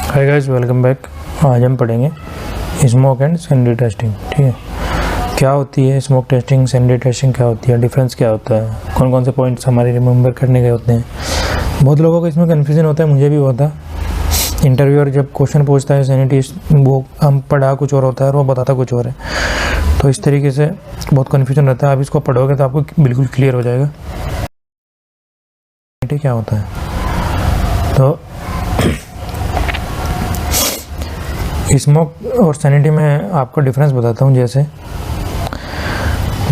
Hi guys, welcome back. आज हम पढ़ेंगे स्मोक एंड सैनिटरी टेस्टिंग। ठीक है, क्या होती है स्मोक टेस्टिंग, सैनिटरी टेस्टिंग क्या होती है, डिफरेंस क्या होता है, कौन कौन से पॉइंट्स हमारे रिमेंबर करने के होते हैं। बहुत लोगों को इसमें कन्फ्यूजन होता है, मुझे भी हुआ था। इंटरव्यूअर जब क्वेश्चन पूछता है सैनिटरी, वो हम पढ़ा कुछ और होता है और वो बताता कुछ और है, तो इस तरीके से बहुत कन्फ्यूजन रहता है। आप इसको पढ़ोगे तो आपको बिल्कुल क्लियर हो जाएगा क्या होता है। तो स्मोक और सैनिटरी में आपको डिफरेंस बताता हूँ। जैसे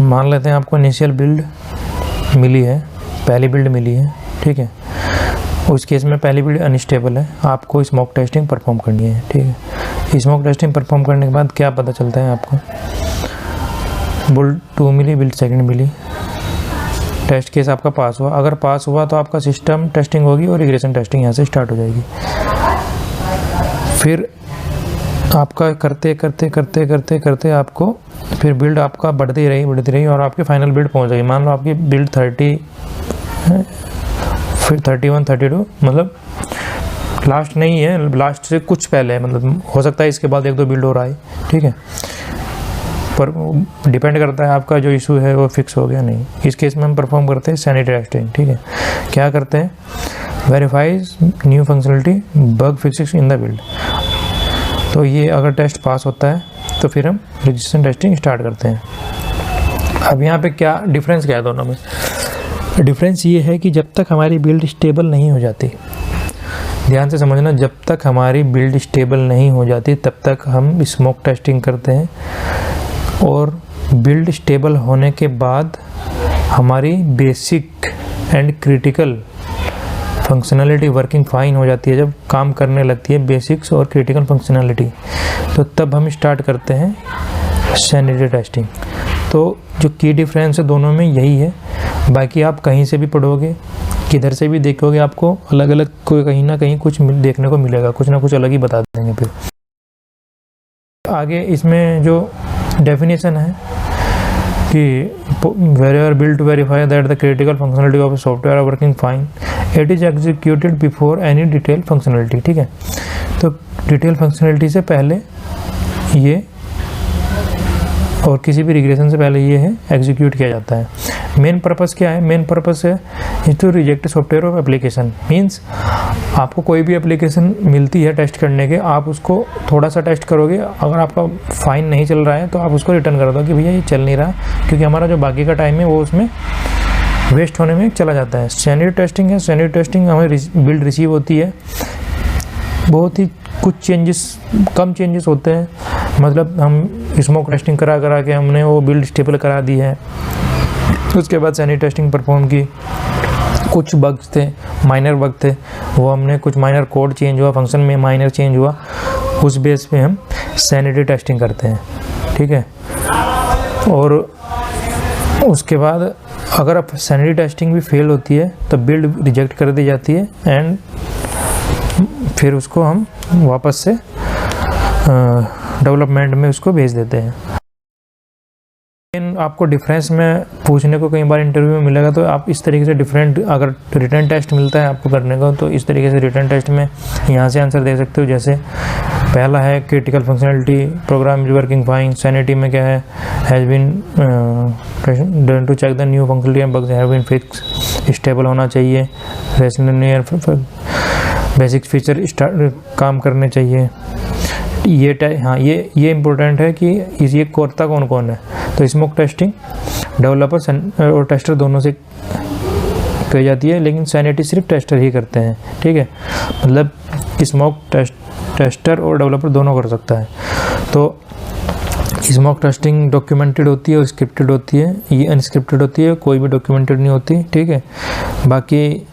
मान लेते हैं आपको इनिशियल बिल्ड मिली है, पहली बिल्ड मिली है, ठीक है। उस केस में पहली बिल्ड अनस्टेबल है, आपको स्मोक टेस्टिंग परफॉर्म करनी है, ठीक है। स्मोक टेस्टिंग परफॉर्म करने के बाद क्या पता चलता है आपको, बिल्ड 2 मिली, बिल्ड सेकंड मिली, टेस्ट केस आपका पास हुआ। अगर पास हुआ तो आपका सिस्टम टेस्टिंग होगी और रिग्रेशन टेस्टिंग यहाँ से स्टार्ट हो जाएगी। फिर आपका करते करते करते करते करते आपको फिर बिल्ड आपका बढ़ती रही और आपकी फाइनल बिल्ड पहुंच गई। मान लो आपकी बिल्ड 30 फिर 31 32, मतलब लास्ट नहीं है, लास्ट से कुछ पहले है, मतलब हो सकता है इसके बाद 1-2 बिल्ड और आए, ठीक है। पर डिपेंड करता है आपका जो इशू है वो फिक्स हो गया नहीं। इस केस में हम परफॉर्म करते हैं सैनिटरी टेस्टिंग, ठीक है। क्या करते हैं, verifies new functionality, bug fixing in the build. तो ये अगर टेस्ट पास होता है तो फिर हम रजिस्ट्रेशन टेस्टिंग स्टार्ट करते हैं। अब यहाँ पे क्या डिफरेंस क्या है दोनों में। डिफरेंस ये है कि जब तक हमारी बिल्ड स्टेबल नहीं हो जाती, ध्यान से समझना, जब तक हमारी बिल्ड स्टेबल नहीं हो जाती तब तक हम स्मोक टेस्टिंग करते हैं। और बिल्ड स्टेबल होने के बाद हमारी basic and critical functionality working fine हो जाती है, जब काम करने लगती है बेसिक्स और क्रिटिकल फंक्शनलिटी, तो तब हम स्टार्ट करते हैं सैनिटरी टेस्टिंग। तो जो की डिफरेंस है दोनों में यही है। बाकी आप कहीं से भी पढ़ोगे, किधर से भी देखोगे, आपको अलग अलग कहीं ना कहीं कुछ देखने को मिलेगा, कुछ ना कुछ अलग ही बता देंगे। फिर आगे इसमें जो डेफिनेशन है कि wherever built to verify that the critical functionality of a software are working fine, it is executed before any detail functionality, ठीक है। तो डिटेल फंक्शनलिटी से पहले ये, और किसी भी रिग्रेशन से पहले ये है एग्जीक्यूट किया जाता है। मेन पर्पस क्या है, मेन पर्पस है to reject software of application. Means आपको कोई भी एप्लीकेशन मिलती है टेस्ट करने के, आप उसको थोड़ा सा टेस्ट करोगे, अगर आपका फाइन नहीं चल रहा है तो आप उसको रिटर्न कर दो कि भैया ये चल नहीं रहा, क्योंकि हमारा जो बाकी का टाइम है वो उसमें वेस्ट होने में चला जाता है। सैनिटरी टेस्टिंग है, सैनिटरी टेस्टिंग हमें बिल्ड रिसीव होती है, बहुत ही कुछ चेंजेस, कम चेंजेस होते हैं, मतलब हम स्मोक टेस्टिंग करा के हमने वो बिल्ड स्टेबल करा दी है। उसके बाद सैनिटरी टेस्टिंग परफॉर्म की, कुछ बग्स थे, माइनर बग थे, वो हमने कुछ माइनर कोड चेंज हुआ, फंक्शन में माइनर चेंज हुआ, उस बेस पे हम सैनिटरी टेस्टिंग करते हैं, ठीक है। और उसके बाद अगर अब सैनिटरी टेस्टिंग भी फेल होती है तो बिल्ड रिजेक्ट कर दी जाती है एंड फिर उसको हम वापस से डेवलपमेंट में उसको भेज देते हैं। आपको डिफरेंस में पूछने को कई बार इंटरव्यू में मिलेगा, तो आप इस तरीके से डिफरेंट, अगर रिटर्न टेस्ट मिलता है आपको करने को, तो इस तरीके से रिटर्न टेस्ट में यहाँ से आंसर दे सकते हो। जैसे पहला है critical functionality, program is working fine. Sanitary में क्या है, has been done to check the new functionality and bugs have been fix, stable होना चाहिए, रेशनल बेसिक फीचर काम करने चाहिए। ये इम्पोर्टेंट है कि ये करता कौन कौन है। तो स्मोक टेस्टिंग डेवलपर और टेस्टर दोनों से की जाती है, लेकिन सैनिटरी सिर्फ टेस्टर ही करते हैं, ठीक है। मतलब स्मोक टेस्टर और डेवलपर दोनों कर सकता है। तो स्मोक टेस्टिंग डॉक्यूमेंटेड होती है और स्क्रिप्टेड होती है, ये अनस्क्रिप्टेड होती है, कोई भी डॉक्यूमेंटेड नहीं होती, ठीक है। बाकी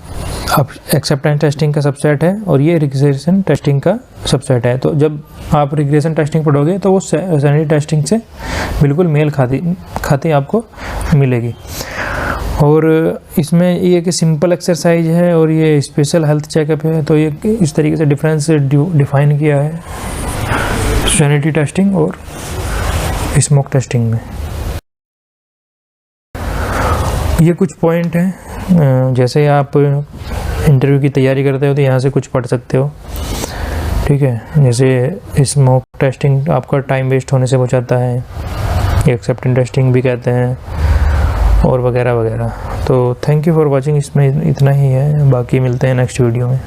अब एक्सेप्टेंस टेस्टिंग का सबसेट है और ये रिग्रेशन टेस्टिंग का सबसेट है। तो जब आप रिग्रेशन टेस्टिंग पढ़ोगे तो वो सैनिटरी टेस्टिंग से बिल्कुल मेल खाती आपको मिलेगी। और इसमें ये कि सिंपल एक्सरसाइज है और ये स्पेशल हेल्थ चेकअप है। तो ये इस तरीके से डिफरेंस डिफाइन किया है सैनिटरी टेस्टिंग और स्मोक टेस्टिंग में। ये कुछ पॉइंट हैं, जैसे आप इंटरव्यू की तैयारी करते हो तो यहाँ से कुछ पढ़ सकते हो। ठीक है। जैसे स्मोक टेस्टिंग आपका टाइम वेस्ट होने से बचाता है, एक्सेप्टेंस टेस्टिंग भी कहते हैं, और वगैरह वगैरह। तो थैंक यू फॉर वॉचिंग, इसमें इतना ही है, बाकी मिलते हैं नेक्स्ट वीडियो में।